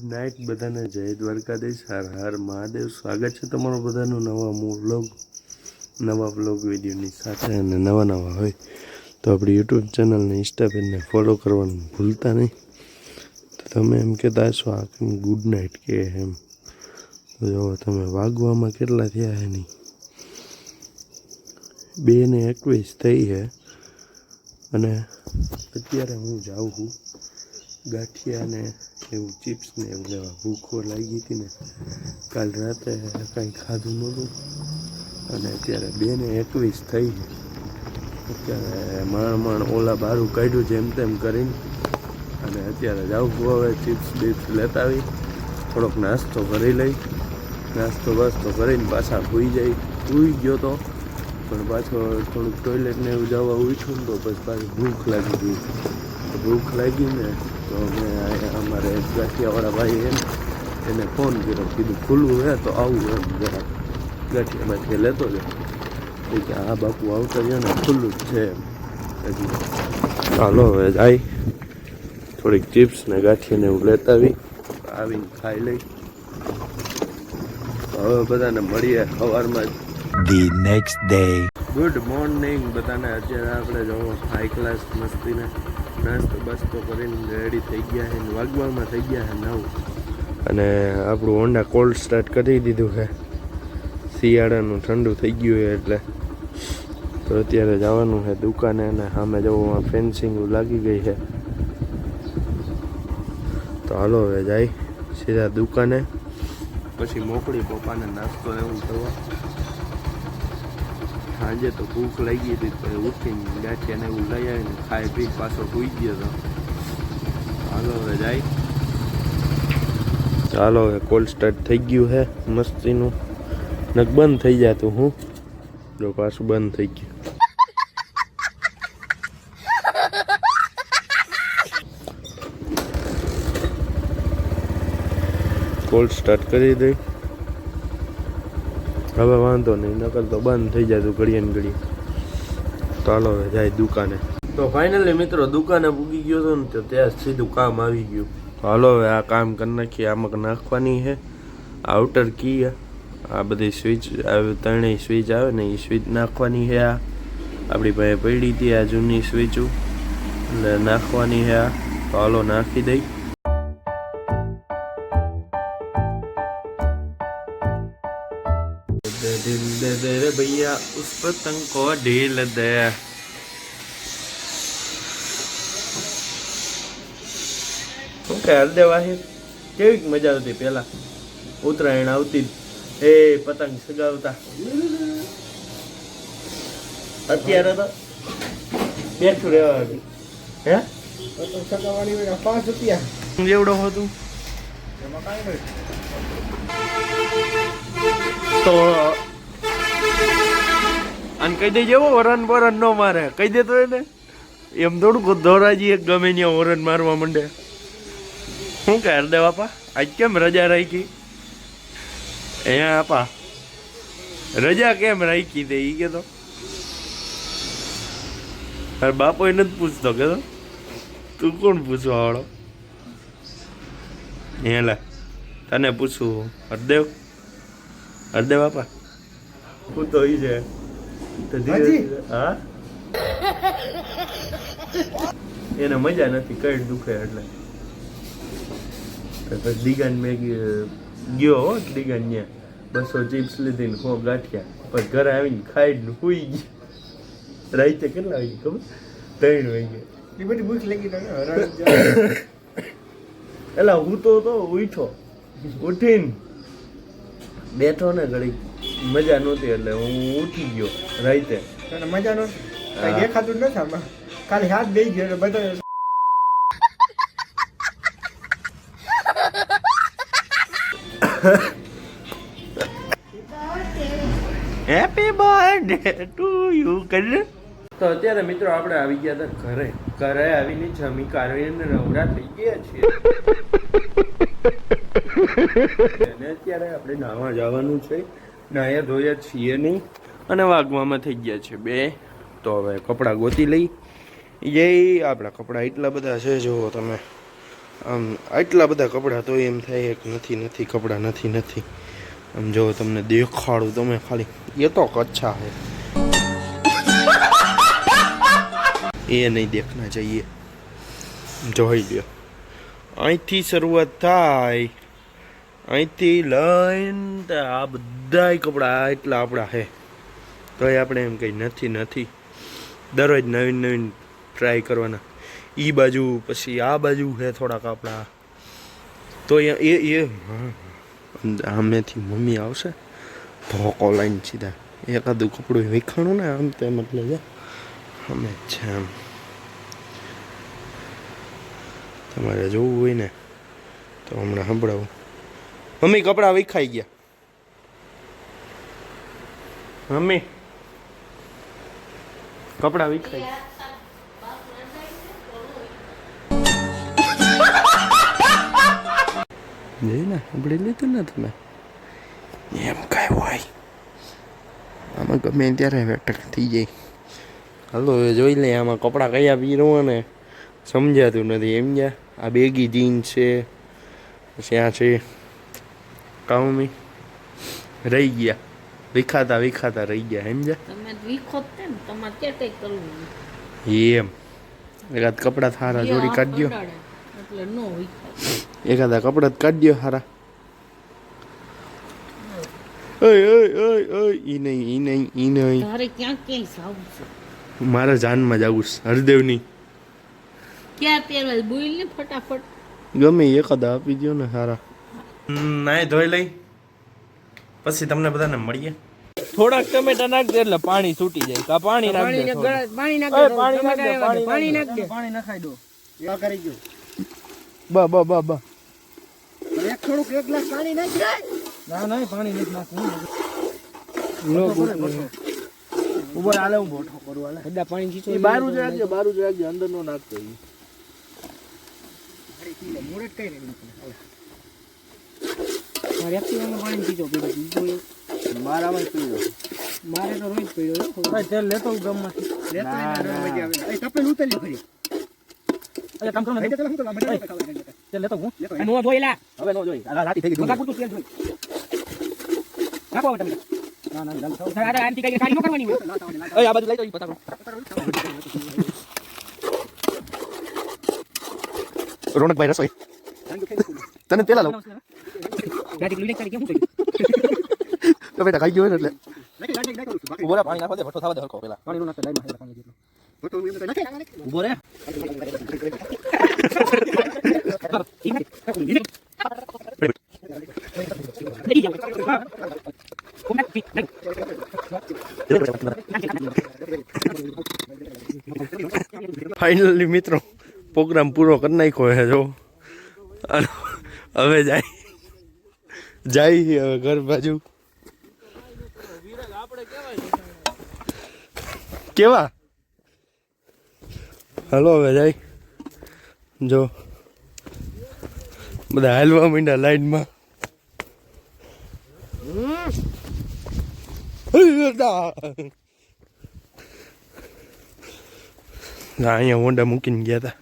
Night બધાને જય દ્વારકાધીશ, હર હર મહાદેવ. સ્વાગત છે તમારું બધાનું નવા વ્લોગ વિડીયોની સાથે. અને નવા હોય તો આપણી યુટ્યુબ ચેનલને ઇન્સ્ટા પેજને ફોલો કરવાનું ભૂલતા નહીં. તો તમે એમ કહેતા હશો આ કેમ ગુડ નાઇટ કે એમ, તો જો તમે વાગવામાં કેટલા થયા હે નહીં, 2:21 થઈ છે. અને અત્યારે હું જાઉં છું ગાંઠિયાને એવું ચિપ્સ ને એવું લેવા. ભૂખો લાગી હતી ને, કાલ રાતે કાંઈ ખાધું નહોતું અને અત્યારે 2:21 થઈ છે. અત્યારે માણ ઓલા બારું કાઢ્યું જેમ તેમ કરીને, અને અત્યારે જાઉં છું હવે ચિપ્સ બીપ્સ લેતા આવી, થોડોક નાસ્તો કરી લઈ. નાસ્તો બાસ્તો કરીને પાછા સૂઈ ગયો તો, પણ પાછો થોડુંક ટોયલેટને એવું જવા ઉઠ્યું ને તો પછી પાછી ભૂખ લાગી ગઈ. ભૂખ લાગી ને તો મેં અમારે ગાંઠિયાવાળા ભાઈ એને ફોન કર્યો, કીધું ખુલ્લું હે તો આવું એમ, જરા ગાંઠિયા લેતો જાય કે હા બાપુ આવતા જાય ને, ખુલ્લું જ છે એમ હજી. ચાલો હવે જાય, થોડીક ચિપ્સ ને ગાંઠિયાને એવું લેતા આવીને ખાઈ લઈ. હવે બધાને મળીએ સવારમાં. The next day. Good morning બધાને. અત્યારે આપણે જો હાઈ ક્લાસ મસ્તીને નાસ્તો બાસ્તો કરીને રેડી થઈ ગયા છે. વાગવામાં થઈ ગયા છે 9. અને આપણું હોન્ડા કોલ્ડ સ્ટાર્ટ કરી દીધું છે. શિયાળાનું ઠંડુ થઈ ગયું છે એટલે. તો અત્યારે જવાનું છે દુકાને, અને સામે જવું ફેન્સિંગ લાગી ગઈ છે. તો હાલો હવે જાય સીધા દુકાને, પછી મોકલી પપ્પાને નાસ્તો એવું કરવા. સાંજે તો ભૂખ લાગી હતી તો ઉઠીને ગાંઠિયાને એવું લઈ આવીને ખાઈ પી પાછો સૂઈ ગયો હતો. ચાલો હવે જાય. ચાલો હવે કોલ્ડ સ્ટાર્ટ થઈ ગયું છે મસ્તીનું. નક બંધ થઈ જતું હું જો પાછું બંધ થઈ ગયું. કોલ્ડ સ્ટાર્ટ કરી દઈ. હવે વાંધો નહીં, નકર તો બંધ થઈ જાય ઘડીએ ને ઘડીએ. ચાલો હવે જાય દુકાને. તો ફાઇનલી મિત્રો દુકાને પૂગી ગયો હતો ને, તો ત્યાં સીધું કામ આવી ગયું. હાલો હવે આ કામ કરી નાખીએ. આમાં નાખવાની છે આઉટર કી, આ બધી સ્વિચ ત્રણેય સ્વિચ આવે ને એ સ્વિચ નાખવાની છે. આ આપણી પાસે પડી હતી આ જૂની સ્વિચો, એટલે નાખવાની છે આ. તો હાલો નાખી દઈ. दिल दे दे रे भैया उस पतंग को ढील दे. શું કે હરદેવા છે, કેવી મજા આવતી પેલા ઉત્તરાયણ આવતી એ પતંગ સગાવતા. અત્યારે તો બેઠું રહેવા હે પતંગ સગાવવાની 5 રૂપિયા એવડો હતું. એમાં કાંઈ નહીં. તો અને કહી દેજે વરણ બરણ ન મારે, કહી દેતો એને. એમ થોડું ધોરાજી એક ગમે ત્યાં વરણ મારવા માંડે. શું કે હરદે બાપા આજ કેમ રજા રાખી? અહીંયા આપા રજા કેમ રાખી દે એ કે તો તાર બાપો એને જ પૂછતો કે તું કોણ પૂછવા વાળો? હેલા તને પૂછું હરદેવ બાપા હું તો ઈ છે. હા એને મજા નથી, કઈ દુખે એટલે. દીગાન મેં ગયો હો, દીગાન ત્યાં 200 ચિપ્સ લીધી ને 100 ગાંઠિયા, પછી ઘરે આવીને ખાઈને સુઈ ગઈ. રાતે કેટલા વાગે ખબર? 3 વાગે. એ બધી ભૂખ લાગી એટલે હું તો ઉઠો, ઉઠીને બેઠો ને ઘડી મજા નહોતી એટલે હું ઉઠી ગયો રાતે. મજા નહોતી, દેખાતું નથી આમાં, ખાલી હાથ દઈ ગયો એટલે બધા. હેપી બર્થડે ટુ યુ કરે. તો અત્યારે મિત્રો આપણે આવી ગયા હતા ઘરે આવીને જમી કાઢીને નવરા થઈ ગયા છીએ. અને અત્યારે આપણે નાહવા જવાનું છે. નાહ્યા ધોયા છીએ નહીં, અને વાગવામાં થઈ ગયા છે 2. તો હવે કપડાં ગોતી લઈ. આપણા કપડાં એટલા બધા છે જુઓ તમે. આમ આટલા બધા કપડાં તો એમ થાય કે નથી કપડાં નથી આમ જો તમને દેખાડું તમે ખાલી એ તો કચ્છા હે એ નહીં દેખના चाहिए જોઈ લ્યો અહીંથી શરૂઆત થાય અહીંથી લઈને આ બધાય કપડાં એટલા આપણા હે તો આપણે એમ કંઈ નથી દરરોજ નવીન ટ્રાય કરવાના એ બાજુ પછી આ બાજુ છે થોડાક આપણા તો એ આમેથી મમ્મી આવશે ધોકો લાઈન સીધા એકાદું કપડું વિખાણું ને આમ તેમ એટલે છે અમે છે આમ તમારે જોવું હોય ને તો હમણાં સંભળાવું મમ્મી કપડાં વિખાઈ ગયા મમ્મી કપડાં વિખાઈ જઈ ને સાંભળી લીધું ને તમે એમ કાંઈ હોય આમાં ગમે ત્યારે વેટક થઈ જાય હાલો હવે જોઈ લે આમાં કપડાં કયા પહેરવા ને સમજાતું નથી એમ જા આ બેગી જીન્સ છે પછી આ છે કાઉમી રહી ગયા વિખાતા રહી ગયા એમ જા એમ એકાદ કપડાં થારા જોડી કાઢ્યો એકાદા કપડાં કાઢ્યો હારા ઈ નહીં મારા જાનમાં જવું હરદેવની ક્યાં પહેરવા બોલ ને ફટાફટ ગમે એકાદા આપી દો ને સારા નાય ધોઈ લઈ પછી તમને બધાને મળીએ થોડાક ટમેટા નાખ દે એટલે પાણી છૂટી જાય કા પાણી નાખ દે પાણી નાખ નાખાઈ દો યા કરી ગયો બા એક થોડુંક એક ગ્લાસ પાણી નાખી ના પાણી નથી નાખવું ઉભો હાલે હું બોઠો કરું હાલે બધા પાણી ખીચો એ બારું જ રાખજો અંદર નો નાખતો મોડટ કઈ નહીં મારે એક્ટિવામાં પાણી ખીચો પીડો બીજો મારામાં પીડો મારે તો રોજ પીડો તેલ લેતો હું ગામમાંથી લેતો એ તપેલ ઉતરી ફરી અરે કામ કરો ને તેલ લેતો હું નો જોઈલા હવે નો જોઈ આ રાતી થઈ ગઈ કાકુ તું તેલ જોઈ નાખો તમે ના સારા આંટી કઈ કાઢી નો કરવાની હોય ઓય આ બાજુ લઈ તો ઈ પતાકો રોનકભાઈ રસોઈ તને તેલ આલો ગાડી લઈને કરી કેમ થઈ તો બેટા ખાઈ ગયો ને એટલે ઉભો રે પાણી નાખો દે ભઠ્ઠો થવા દે હરખો પેલા પાણી નો નાખો ડાઈમાં પાણી દીધું ભઠ્ઠો મે નાખે ઉભો રે ફાઇનલી મિત્રો પ્રોગ્રામ પૂરો કરી નાખ્યો હે જો હવે જાય હવે ઘર બાજુ કેવા હાલો હવે જાય જો બધા હાલવા માંડ્યા લાઈનમાં અહીંયા હોન્ડા મૂકીને ગયા હતા